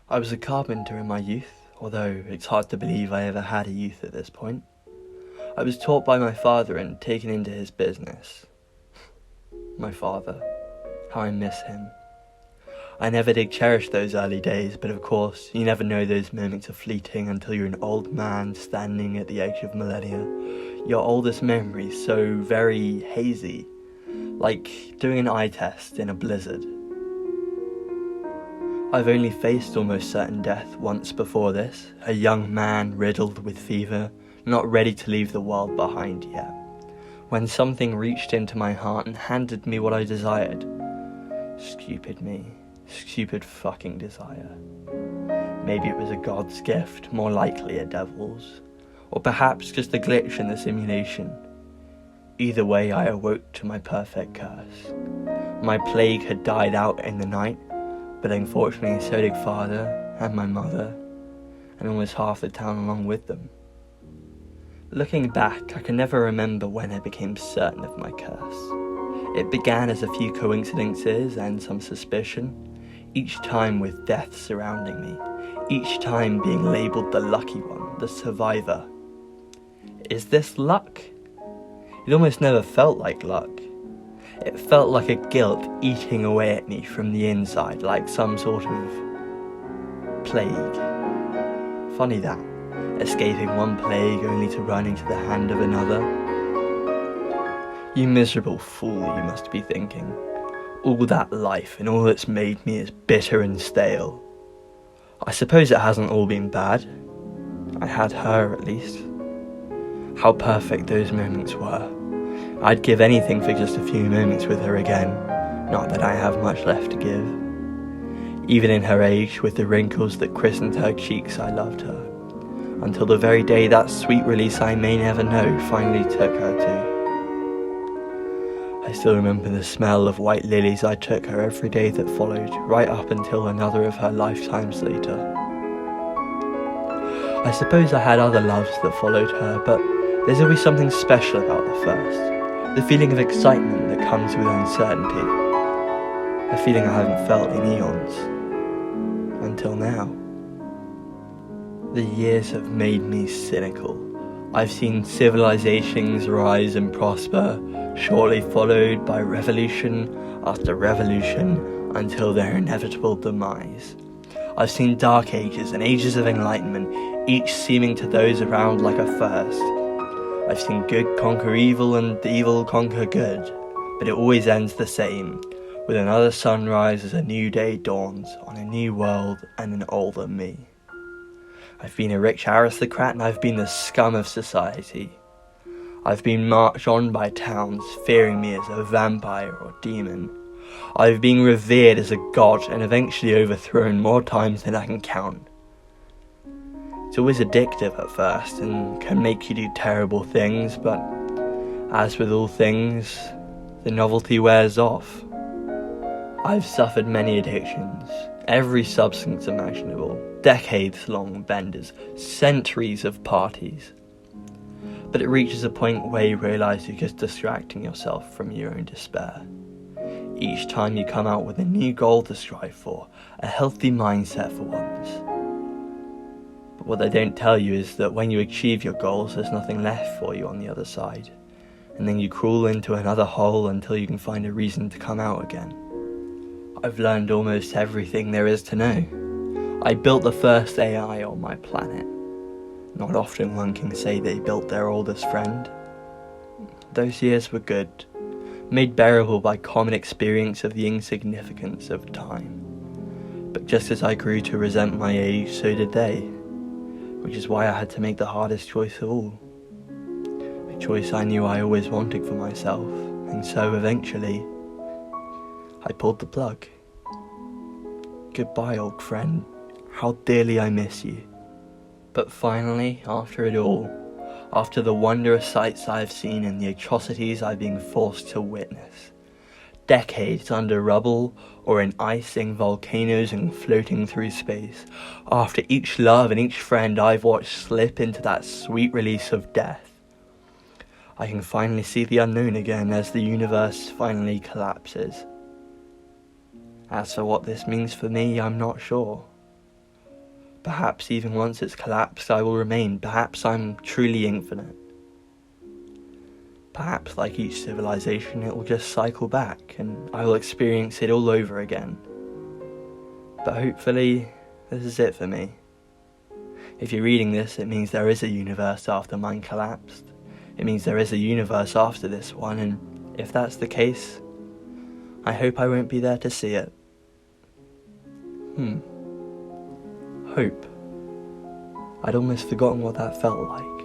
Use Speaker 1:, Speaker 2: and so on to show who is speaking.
Speaker 1: I was a carpenter in my youth, although it's hard to believe I ever had a youth at this point. I was taught by my father and taken into his business. My father, how I miss him. I never did cherish those early days, but of course, you never know those moments are fleeting until you're an old man standing at the edge of millennia. Your oldest memories so very hazy, like doing an eye test in a blizzard. I've only faced almost certain death once before this, a young man riddled with fever, not ready to leave the world behind yet, when something reached into my heart and handed me what I desired. Stupid me. Stupid fucking desire. Maybe it was a god's gift, more likely a devil's, or perhaps just a glitch in the simulation. Either way, I awoke to my perfect curse. My plague had died out in the night, but unfortunately so did father and my mother, and almost half the town along with them. Looking back, I can never remember when I became certain of my curse. It began as a few coincidences and some suspicion, each time with death surrounding me, each time being labelled the lucky one, the survivor. Is this luck? It almost never felt like luck. It felt like a guilt eating away at me from the inside, like some sort of plague. Funny that, escaping one plague only to run into the hand of another. You miserable fool, you must be thinking. All that life and all that's made me is bitter and stale. I suppose it hasn't all been bad. I had her, at least. How perfect those moments were. I'd give anything for just a few moments with her again, not that I have much left to give. Even in her age, with the wrinkles that christened her cheeks, I loved her, until the very day that sweet release I may never know finally took her to. I still remember the smell of white lilies I took her every day that followed, right up until another of her lifetimes later. I suppose I had other loves that followed her, but there's always something special about the first. The feeling of excitement that comes with uncertainty. A feeling I haven't felt in eons. Until now. The years have made me cynical. I've seen civilizations rise and prosper, shortly followed by revolution after revolution until their inevitable demise. I've seen dark ages and ages of enlightenment, each seeming to those around like a first. I've seen good conquer evil and evil conquer good, but it always ends the same, with another sunrise as a new day dawns on a new world and an older me. I've been a rich aristocrat and I've been the scum of society. I've been marched on by towns fearing me as a vampire or demon. I've been revered as a god and eventually overthrown more times than I can count. It's always addictive at first and can make you do terrible things, but as with all things, the novelty wears off. I've suffered many addictions, every substance imaginable, decades-long benders, centuries of parties. But it reaches a point where you realise you're just distracting yourself from your own despair. Each time you come out with a new goal to strive for, a healthy mindset for once. But what they don't tell you is that when you achieve your goals, there's nothing left for you on the other side. And then you crawl into another hole until you can find a reason to come out again. I've learned almost everything there is to know. I built the first AI on my planet. Not often one can say they built their oldest friend. Those years were good, made bearable by common experience of the insignificance of time. But just as I grew to resent my age, so did they, which is why I had to make the hardest choice of all. A choice I knew I always wanted for myself, and so eventually, I pulled the plug. Goodbye, old friend. How dearly I miss you. But finally, after it all, after the wondrous sights I have seen and the atrocities I've been forced to witness, decades under rubble or in icing volcanoes and floating through space, after each love and each friend I've watched slip into that sweet release of death, I can finally see the unknown again as the universe finally collapses. As for what this means for me, I'm not sure. Perhaps even once it's collapsed, I will remain. Perhaps I'm truly infinite. Perhaps, like each civilization, it will just cycle back, and I will experience it all over again. But hopefully, this is it for me. If you're reading this, it means there is a universe after mine collapsed. It means there is a universe after this one, and if that's the case, I hope I won't be there to see it. Hope. I'd almost forgotten what that felt like.